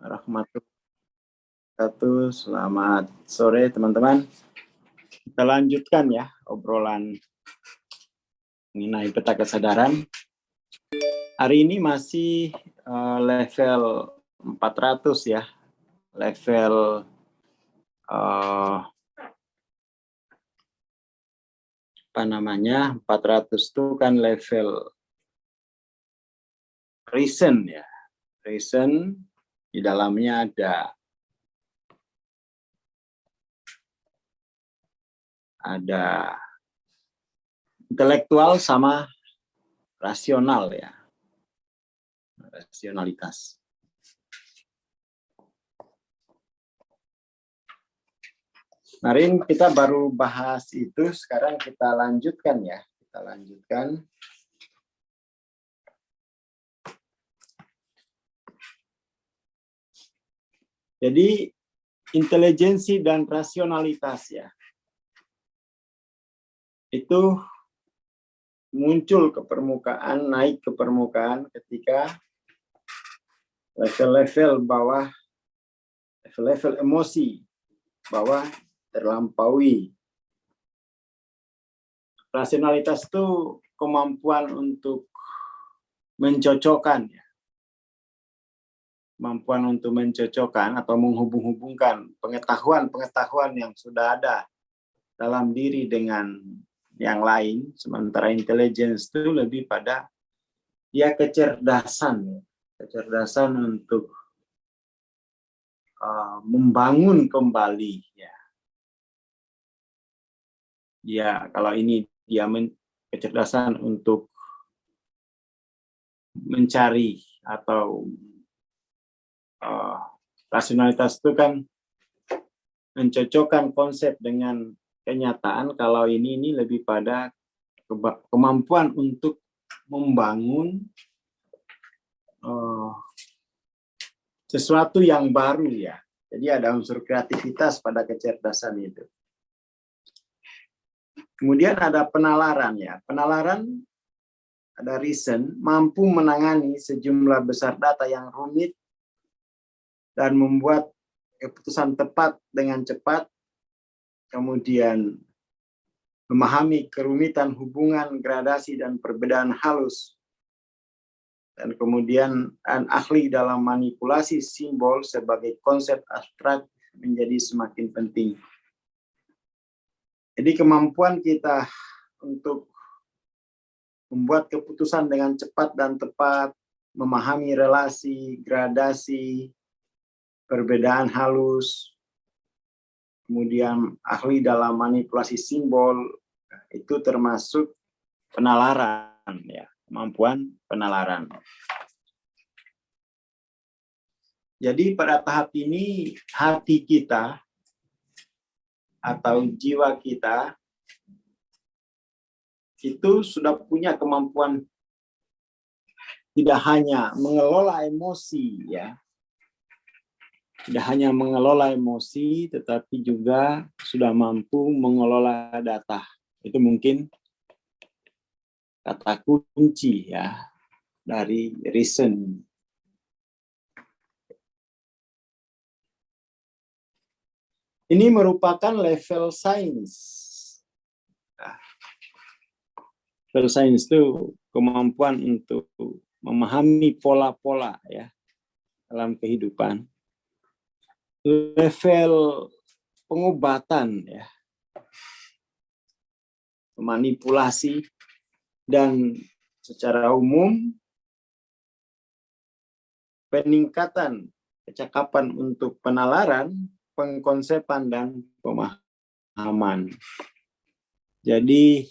warahmatullahi wabarakatuh. Selamat sore teman-teman. Kita lanjutkan ya obrolan mengenai peta kesadaran. Hari ini masih level 400 ya. Level apa namanya? 400 itu kan level reason ya. Reason di dalamnya ada intelektual sama rasional ya. Rasionalitas. Kemarin kita baru bahas itu, sekarang kita lanjutkan ya. Kita lanjutkan. Jadi intelijensi dan rasionalitas ya. Itu muncul ke permukaan, naik ke permukaan ketika level-level bawah, level-level emosi bawah terlampaui. Rasionalitas itu kemampuan untuk mencocokkan ya. Kemampuan untuk mencocokkan atau menghubung-hubungkan pengetahuan-pengetahuan yang sudah ada dalam diri dengan yang lain, sementara intelligence itu lebih pada ya kecerdasan untuk membangun kembali ya. Ya kalau ini dia kecerdasan untuk mencari atau rasionalitas itu kan mencocokkan konsep dengan kenyataan. Kalau ini lebih pada kemampuan untuk membangun sesuatu yang baru ya. Jadi ada unsur kreativitas pada kecerdasan itu. Kemudian ada penalaran ya. Penalaran ada reason, mampu menangani sejumlah besar data yang rumit dan membuat keputusan tepat dengan cepat, kemudian memahami kerumitan hubungan, gradasi, dan perbedaan halus, dan kemudian ahli dalam manipulasi simbol sebagai konsep abstrak menjadi semakin penting. Jadi kemampuan kita untuk membuat keputusan dengan cepat dan tepat, memahami relasi, gradasi, perbedaan halus, kemudian ahli dalam manipulasi simbol, itu termasuk penalaran ya, kemampuan penalaran. Jadi pada tahap ini hati kita atau jiwa kita itu sudah punya kemampuan tidak hanya mengelola emosi ya, tidak hanya mengelola emosi, tetapi juga sudah mampu mengelola data. Itu mungkin kata kunci ya dari reason. Ini merupakan level sains. Level sains itu kemampuan untuk memahami pola-pola ya dalam kehidupan. Level pengobatan ya, manipulasi, dan secara umum peningkatan kecakapan untuk penalaran, pengkonsepan, dan pemahaman. Jadi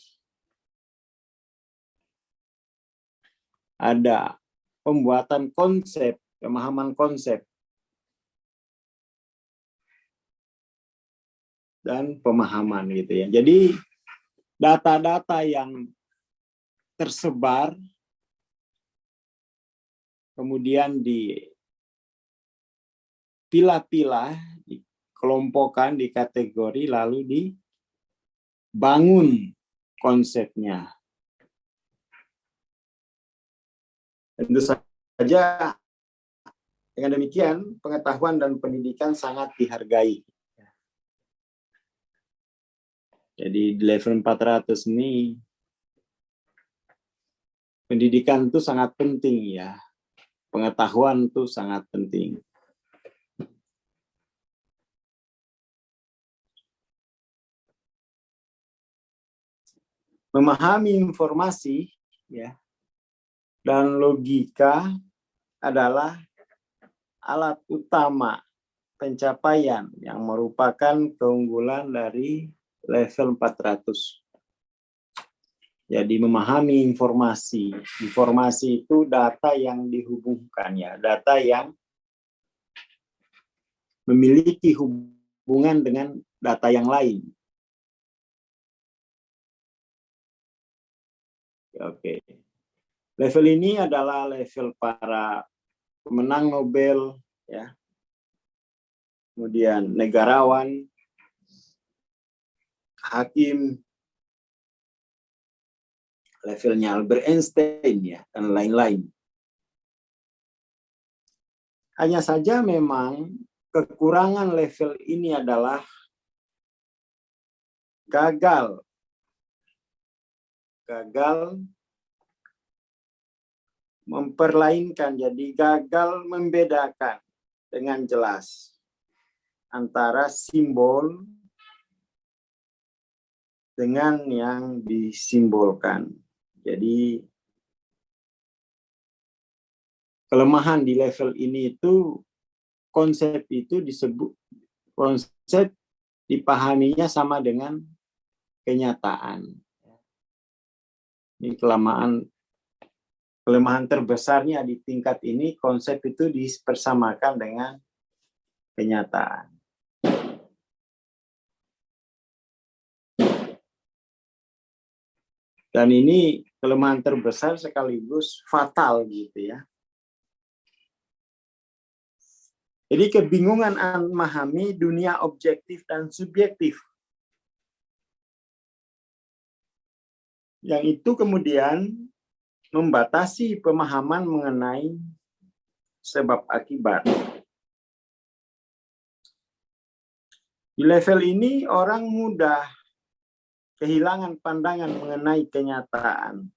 ada pembuatan konsep, pemahaman konsep, dan pemahaman gitu ya. Jadi data-data yang tersebar kemudian dipilah-pilah, dikelompokkan, dikategori, lalu dibangun konsepnya. Tentu saja Dengan demikian, pengetahuan dan pendidikan sangat dihargai. Jadi di level 400 ini, pendidikan itu sangat penting ya. Pengetahuan itu sangat penting. Memahami informasi ya dan logika adalah alat utama pencapaian yang merupakan keunggulan dari level 400. Jadi memahami informasi. Informasi itu data yang dihubungkan ya, data yang memiliki hubungan dengan data yang lain. Oke. Level ini adalah level para pemenang Nobel ya. Kemudian negarawan, hakim, levelnya Albert Einstein ya, dan lain-lain. Hanya saja memang kekurangan level ini adalah gagal memperlainkan, jadi gagal membedakan dengan jelas antara simbol dengan yang disimbolkan. Jadi kelemahan di level ini itu konsep itu disebut, konsep dipahaminya sama dengan kenyataan. Ini kelemahan terbesarnya di tingkat ini, konsep itu dipersamakan dengan kenyataan. Dan ini kelemahan terbesar sekaligus fatal gitu ya. Jadi kebingungan memahami dunia objektif dan subjektif. Yang itu kemudian membatasi pemahaman mengenai sebab akibat. Di level ini orang mudah kehilangan pandangan mengenai kenyataan.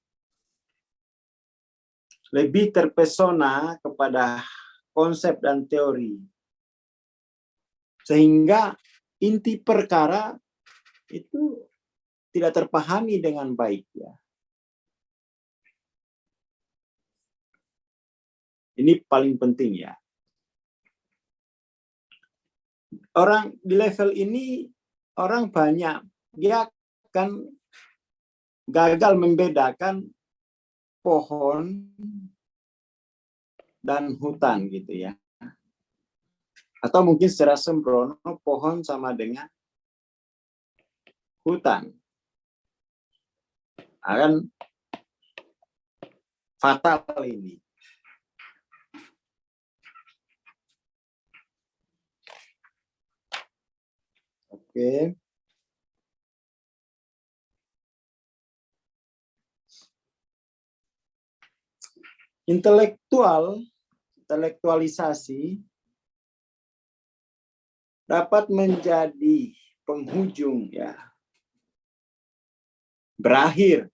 Lebih terpesona kepada konsep dan teori. Sehingga inti perkara itu tidak terpahami dengan baik ya. Ini paling penting ya. Orang di level ini, orang banyak, dia akan gagal membedakan pohon dan hutan gitu ya. Atau mungkin secara sembrono pohon sama dengan hutan. Akan fatal ini. Oke. Intelektualisasi dapat menjadi penghujung ya. Berakhir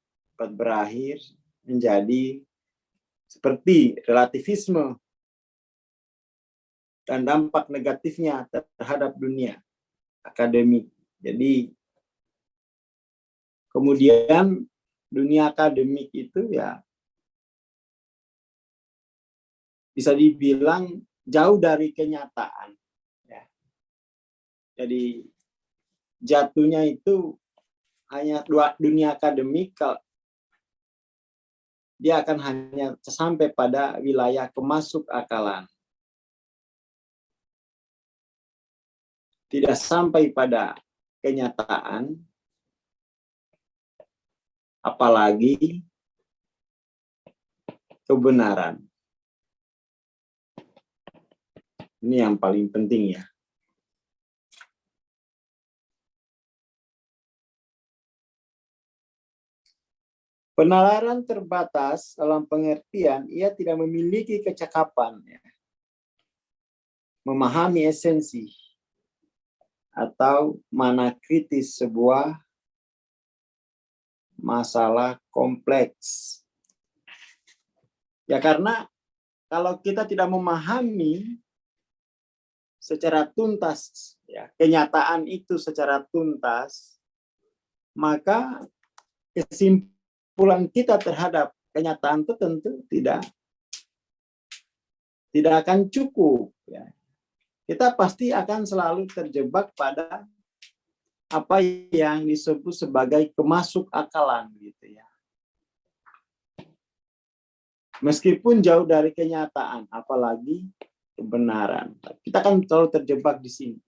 menjadi seperti relativisme dan dampak negatifnya terhadap dunia akademik. Jadi kemudian dunia akademik itu ya bisa dibilang jauh dari kenyataan. Ya. Jadi jatuhnya itu hanya dunia akademik, dia akan hanya sampai pada wilayah kemasuk akalan. Tidak sampai pada kenyataan, apalagi kebenaran. Ini yang paling penting ya. Penalaran terbatas dalam pengertian ia tidak memiliki kecakapan. Ya. memahami esensi atau mana kritis sebuah masalah kompleks. Ya karena kalau kita tidak memahami secara tuntas ya, kenyataan itu secara tuntas, maka kesimpulan kita terhadap kenyataan itu tentu tidak akan cukup ya. Kita pasti akan selalu terjebak pada apa yang disebut sebagai kemasuk akalan gitu ya. Meskipun jauh dari kenyataan, apalagi kebenaran. Kita kan selalu terjebak di sini.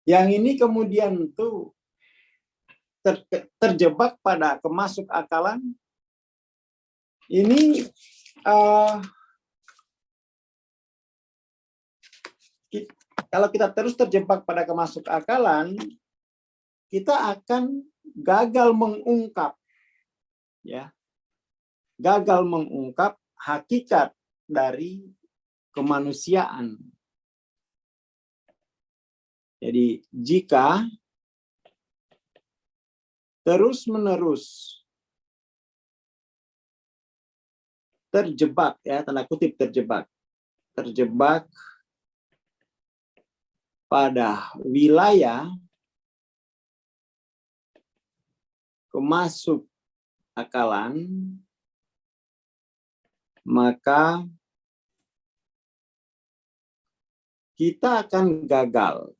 Yang ini kemudian tuh terjebak pada kemasuk akalan. Ini kalau kita terus terjebak pada kemasuk akalan, kita akan gagal mengungkap, ya, gagal mengungkap hakikat dari kemanusiaan. Jadi jika terus-menerus terjebak, ya, tanda kutip terjebak pada wilayah kemasuk akalan, maka kita akan gagal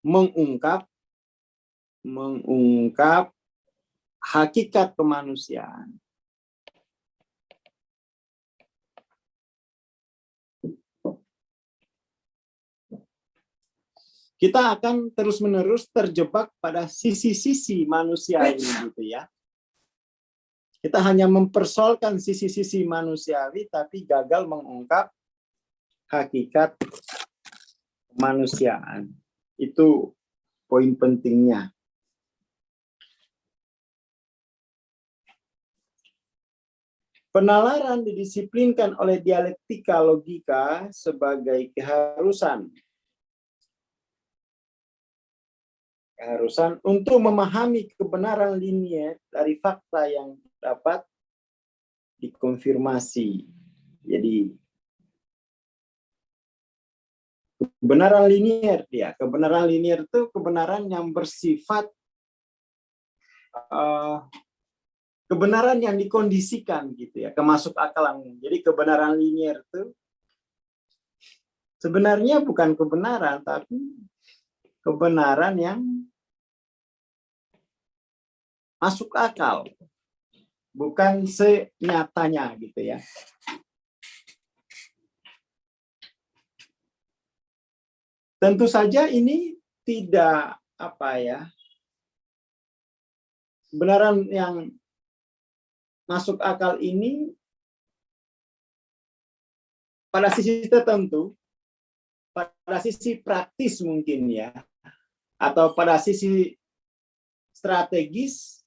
mengungkap hakikat kemanusiaan. Kita akan terus-menerus terjebak pada sisi-sisi manusia ini gitu ya. Kita hanya mempersoalkan sisi-sisi manusiawi tapi gagal mengungkap hakikat kemanusiaan. Itu poin pentingnya. Penalaran didisiplinkan oleh dialektika logika sebagai keharusan untuk memahami kebenaran linier dari fakta yang dapat dikonfirmasi. Jadi kebenaran linier itu kebenaran yang bersifat kebenaran yang dikondisikan gitu ya, kemasuk akalan. Jadi kebenaran linier itu sebenarnya bukan kebenaran tapi kebenaran yang masuk akal, bukan senyatanya gitu ya. Tentu saja ini tidak kebenaran yang masuk akal ini pada sisi tertentu, pada sisi praktis mungkin ya, atau pada sisi strategis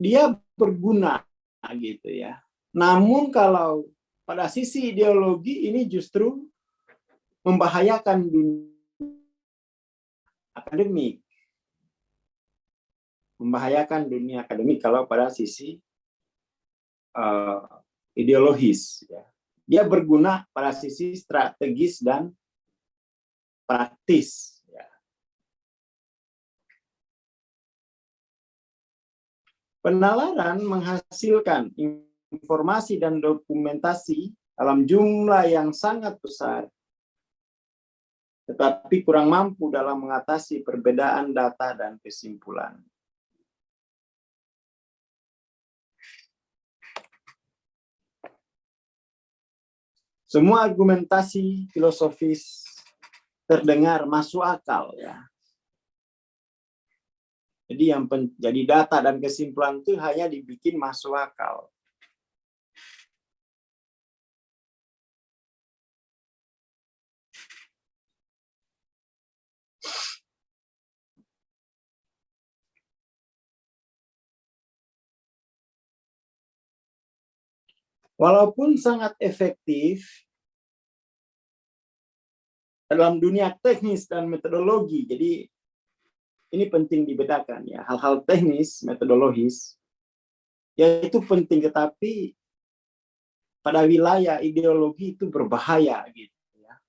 dia berguna gitu ya. Namun kalau pada sisi ideologi ini justru membahayakan dunia akademik. Membahayakan dunia akademik kalau pada sisi ideologis ya. Dia berguna pada sisi strategis dan praktis. Penalaran menghasilkan informasi dan dokumentasi dalam jumlah yang sangat besar, tetapi kurang mampu dalam mengatasi perbedaan data dan kesimpulan. Semua argumentasi filosofis terdengar masuk akal ya. Jadi data dan kesimpulan itu hanya dibikin masuk akal. walaupun sangat efektif dalam dunia teknis dan metodologi. Jadi ini penting dibedakan ya, hal-hal teknis, metodologis, yaitu penting, tetapi pada wilayah ideologi itu berbahaya gitu ya.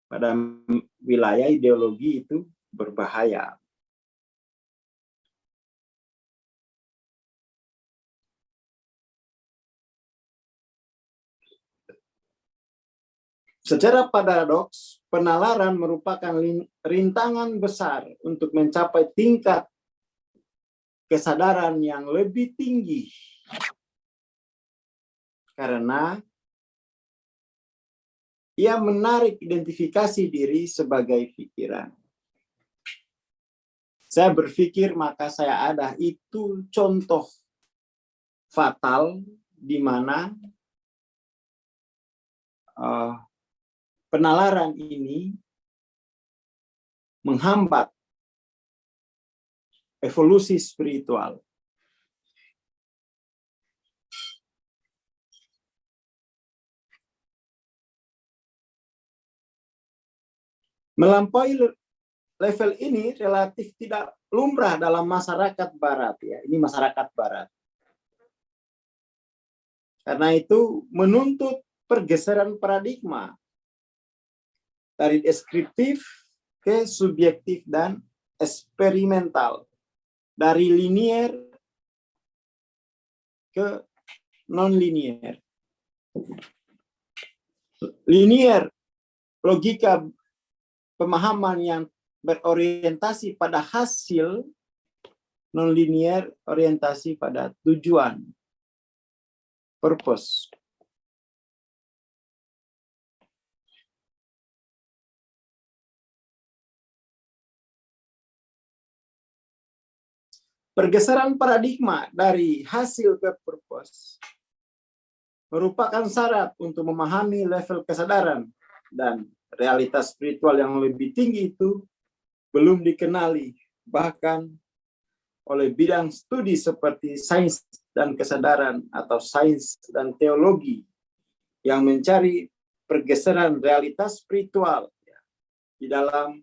Pada wilayah ideologi itu berbahaya. Secara paradoks, penalaran merupakan rintangan besar untuk mencapai tingkat kesadaran yang lebih tinggi. Karena ia menarik identifikasi diri sebagai pikiran. Saya berpikir maka saya ada, itu contoh fatal di mana penalaran ini menghambat evolusi spiritual. Melampaui level ini relatif tidak lumrah dalam masyarakat barat ya. Ini masyarakat barat. Karena itu menuntut pergeseran paradigma dari deskriptif ke subjektif dan eksperimental, dari linier ke non-linier. Linier, logika pemahaman yang berorientasi pada hasil, non-linier orientasi pada tujuan, purpose. Pergeseran paradigma dari hasil ke purpose merupakan syarat untuk memahami level kesadaran, dan realitas spiritual yang lebih tinggi itu belum dikenali bahkan oleh bidang studi seperti sains dan kesadaran atau sains dan teologi yang mencari pergeseran realitas spiritual di dalam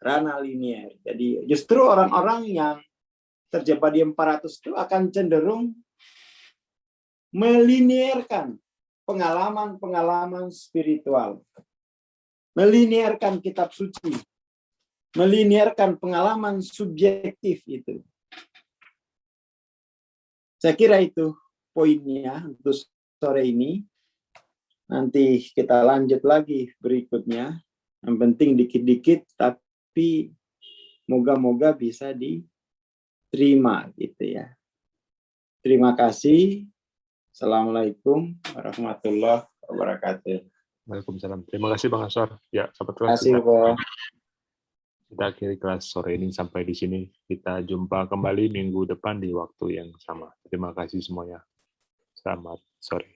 ranah linier. Jadi justru orang-orang yang terjebak di 400 itu akan cenderung melinierkan pengalaman-pengalaman spiritual, melinierkan kitab suci, melinierkan pengalaman subjektif itu. Saya kira itu poinnya untuk sore ini. Nanti kita lanjut lagi berikutnya. Yang penting dikit-dikit, tapi moga-moga bisa diterima gitu ya. Terima kasih. Assalamualaikum warahmatullahi wabarakatuh. Waalaikumsalam. Terima kasih Bang Aswar. Ya, sahabat Terima kelas, kasih, Bang. kita akhiri kelas sore ini sampai di sini. Kita jumpa kembali minggu depan di waktu yang sama. Terima kasih semuanya. Selamat sore.